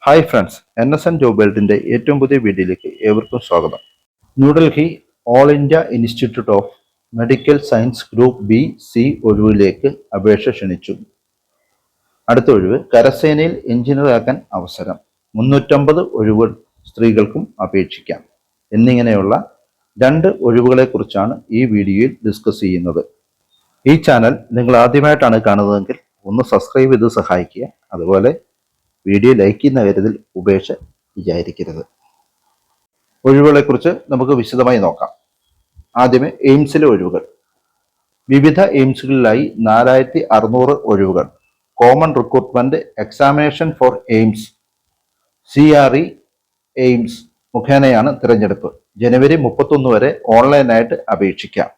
Hi friends, NSN job വേൾഡിന്റെ ഏറ്റവും പുതിയ വീഡിയോയിലേക്ക് ഏവർക്കും സ്വാഗതം. New Delhi all India institute of medical science group B-C ഒഴിവിലേക്ക് അപേക്ഷ ക്ഷണിച്ചു. അടുത്ത ഒഴിവ് കരസേനയിൽ എഞ്ചിനീയറാകാൻ അവസരം. 350 ഒഴിവുകൾ സ്ത്രീകൾക്കും അപേക്ഷിക്കാം എന്നിങ്ങനെയുള്ള 2 ഒഴിവുകളെ കുറിച്ചാണ് ഈ വീഡിയോയിൽ ഡിസ്കസ് ചെയ്യുന്നത്. ഈ ചാനൽ നിങ്ങൾ ആദ്യമായിട്ടാണ് കാണുന്നതെങ്കിൽ ഒന്ന് സബ്സ്ക്രൈബ് ചെയ്ത് സഹായിക്കുക. അതുപോലെ വീഡിയോ ലൈക്ക് ചെയ്യുന്ന കാര്യത്തിൽ ഉപേക്ഷ വിചാരിക്കരുത്. ഒഴിവുകളെക്കുറിച്ച് നമുക്ക് വിശദമായി നോക്കാം. ആദ്യമേ എയിംസിലെ ഒഴിവുകൾ. വിവിധ എയിംസുകളിലായി 4600 ഒഴിവുകൾ. Common recruitment examination for AIIMS CRE AIIMS മുഖേനയാണ് തിരഞ്ഞെടുപ്പ്. ജനുവരി 31 വരെ ഓൺലൈനായിട്ട് അപേക്ഷിക്കാം.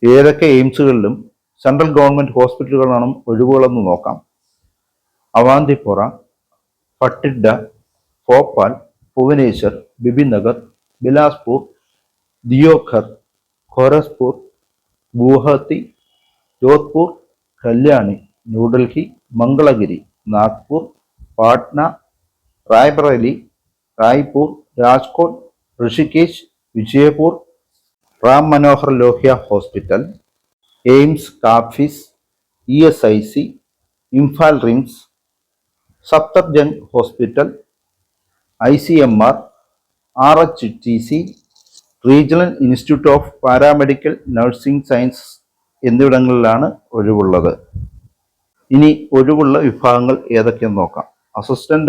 ഏതൊക്കെ എയിംസുകളിലും സെൻട്രൽ ഗവൺമെന്റ് ഹോസ്പിറ്റലുകളാണ് ഒഴിവുകളെന്ന് നോക്കാം. Awantipora, Bathinda, Bhopal, Bhubaneswar, Bibinagar, Bilaspur, Deoghar, Gorakhpur, Guwahati, Jodhpur, Kalyani, New Delhi, Mangalagiri, Nagpur, Patna, Raebareli, Raipur, Rajkot, Rishikesh, Vijaypur, Ram Manohar Lohia hospital, AIIMS CAPFIMS, ESIC, Imphal RIMS, Safdarjung hospital, ICMR, RHTC, regional institute of paramedical nursing science എന്നിവിടങ്ങളിലാണ് ഒഴിവുള്ളത്. ഇനി ഒഴിവുള്ള വിഭാഗങ്ങൾ ഏതൊക്കെയെന്ന് നോക്കാം. Assistant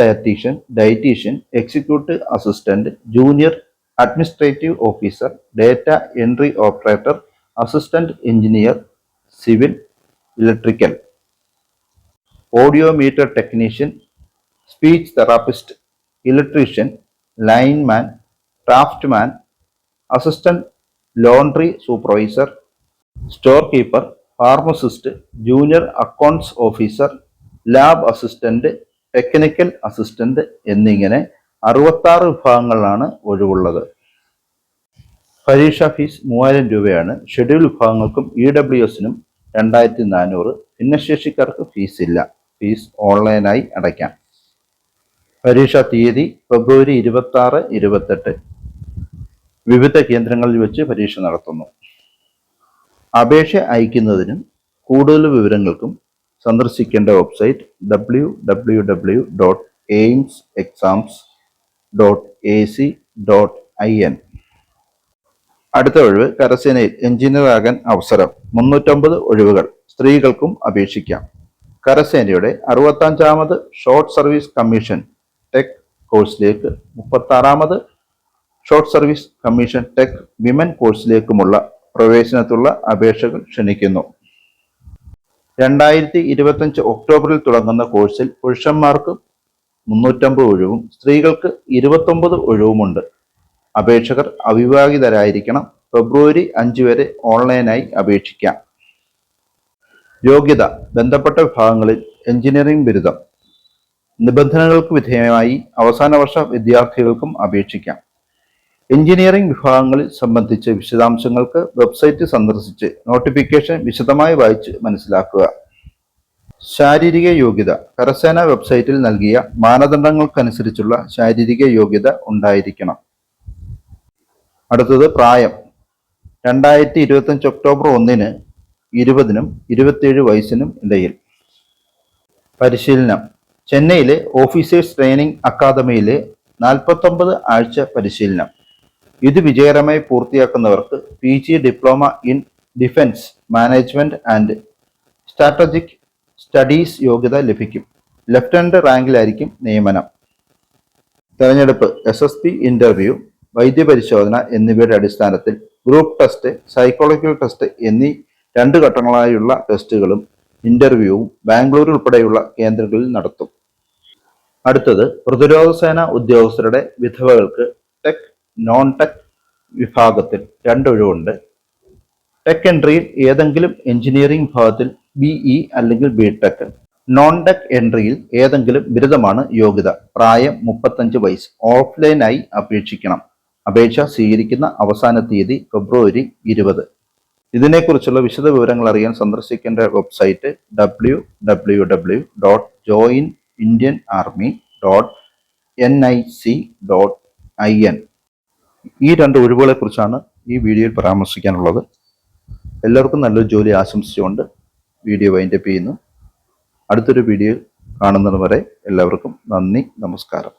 dietician, executive assistant, junior administrative officer, data entry operator, assistant engineer, civil, electrical, audiometer technician, speech therapist, electrician, lineman, draughtsman, assistant laundry supervisor, store keeper, pharmacist, junior accounts officer, lab assistant, technical assistant എന്നിങ്ങനെ 66 വിഭാഗങ്ങളിലാണ് ഒഴിവുള്ളത്. പരീക്ഷാ fees 3000 രൂപയാണ്. Schedule വിഭാഗങ്ങൾക്കും EWSനും 2400. ഭിന്നശേഷിക്കാർക്ക് fees ഇല്ല. Fees ഓൺലൈനായി അടയ്ക്കാം. പരീക്ഷാ തീയതി ഫെബ്രുവരി 26, 28. വിവിധ കേന്ദ്രങ്ങളിൽ വെച്ച് പരീക്ഷ നടത്തുന്നു. അപേക്ഷ അയക്കുന്നതിനും കൂടുതൽ വിവരങ്ങൾക്കും സന്ദർശിക്കേണ്ട വെബ്സൈറ്റ് www.aimsexams.ac.in. അടുത്ത ഒഴിവ് കരസേനയിൽ എഞ്ചിനീയറാകാൻ അവസരം. 350 ഒഴിവുകൾ സ്ത്രീകൾക്കും അപേക്ഷിക്കാം. കരസേനയുടെ 65ാമത് ഷോർട്ട് സർവീസ് കമ്മീഷൻ ടെക് കോഴ്സിലേക്ക് 36ാമത് short service commission tech women കോഴ്സിലേക്കുമുള്ള പ്രവേശനത്തിലുള്ള അപേക്ഷകൾ ക്ഷണിക്കുന്നു. 2025 ഒക്ടോബറിൽ തുടങ്ങുന്ന കോഴ്സിൽ പുരുഷന്മാർക്ക് 350 ഒഴിവും സ്ത്രീകൾക്ക് 29 ഒഴിവുമുണ്ട്. അപേക്ഷകർ അവിവാഹിതരായിരിക്കണം. ഫെബ്രുവരി 5 വരെ ഓൺലൈനായി അപേക്ഷിക്കാം. യോഗ്യത: ബന്ധപ്പെട്ട വിഭാഗങ്ങളിൽ എഞ്ചിനീയറിംഗ് ബിരുദം. നിബന്ധനകൾക്ക് വിധേയമായി അവസാന വർഷ വിദ്യാർത്ഥികൾക്കും അപേക്ഷിക്കാം. എഞ്ചിനീയറിംഗ് വിഭാഗങ്ങളിൽ സംബന്ധിച്ച വിശദാംശങ്ങൾക്ക് വെബ്സൈറ്റ് സന്ദർശിച്ച് നോട്ടിഫിക്കേഷൻ വിശദമായി വായിച്ച് മനസ്സിലാക്കുക. ശാരീരിക യോഗ്യത: കരസേന വെബ്സൈറ്റിൽ നൽകിയ മാനദണ്ഡങ്ങൾക്കനുസരിച്ചുള്ള ശാരീരിക യോഗ്യത ഉണ്ടായിരിക്കണം. അടുത്തത് പ്രായം. 2025 ഒക്ടോബർ 1-ന് 20-നും 27 വയസ്സിനും ഇടയിൽ. പരിശീലനം: ചെന്നൈയിലെ ഓഫീസേഴ്സ് ട്രെയിനിങ് അക്കാദമിയിലെ 49 ആഴ്ച പരിശീലനം. ഇത് വിജയകരമായി പൂർത്തിയാക്കുന്നവർക്ക് PG diploma in defence management and strategic studies യോഗ്യത ലഭിക്കും. ലഫ്റ്റനന്റ് റാങ്കിലായിരിക്കും നിയമനം. തെരഞ്ഞെടുപ്പ്: SSB ഇന്റർവ്യൂ, വൈദ്യപരിശോധന എന്നിവയുടെ അടിസ്ഥാനത്തിൽ ഗ്രൂപ്പ് ടെസ്റ്റ്, സൈക്കോളജിക്കൽ ടെസ്റ്റ് എന്നീ 2 ഘട്ടങ്ങളായുള്ള ടെസ്റ്റുകളും ഇന്റർവ്യൂവും ബാംഗ്ലൂർ ഉൾപ്പെടെയുള്ള കേന്ദ്രങ്ങളിൽ നടത്തും. അടുത്തത് പ്രതിരോധ സേന ഉദ്യോഗസ്ഥരുടെ വിധവകൾക്ക് ടെക് നോൺ ടെക് വിഭാഗത്തിൽ 2 ഒഴിവുണ്ട്. ടെക് എൻട്രിയിൽ ഏതെങ്കിലും എഞ്ചിനീയറിംഗ് വിഭാഗത്തിൽ BE അല്ലെങ്കിൽ BTech. നോൺ ടെക് എൻട്രിയിൽ ഏതെങ്കിലും ബിരുദമാണ് യോഗ്യത. പ്രായം 35 വയസ്സ്. ഓഫ്ലൈനായി അപേക്ഷിക്കണം. അപേക്ഷ സ്വീകരിക്കുന്ന അവസാന തീയതി ഫെബ്രുവരി 20. ഇതിനെക്കുറിച്ചുള്ള വിശദ വിവരങ്ങൾ അറിയാൻ സന്ദർശിക്കേണ്ട വെബ്സൈറ്റ് www.joinindianarmy.in NIC.IN. ഈ രണ്ട് ഒഴിവുകളെ കുറിച്ചാണ് ഈ വീഡിയോയിൽ പരാമർശിക്കാനുള്ളത്. എല്ലാവർക്കും നല്ലൊരു ജോലി ആശംസിച്ചുകൊണ്ട് വീഡിയോ വൈൻഡപ്പ് ചെയ്യുന്നു. അടുത്തൊരു വീഡിയോ കാണുന്നത് വരെ എല്ലാവർക്കും നന്ദി, നമസ്കാരം.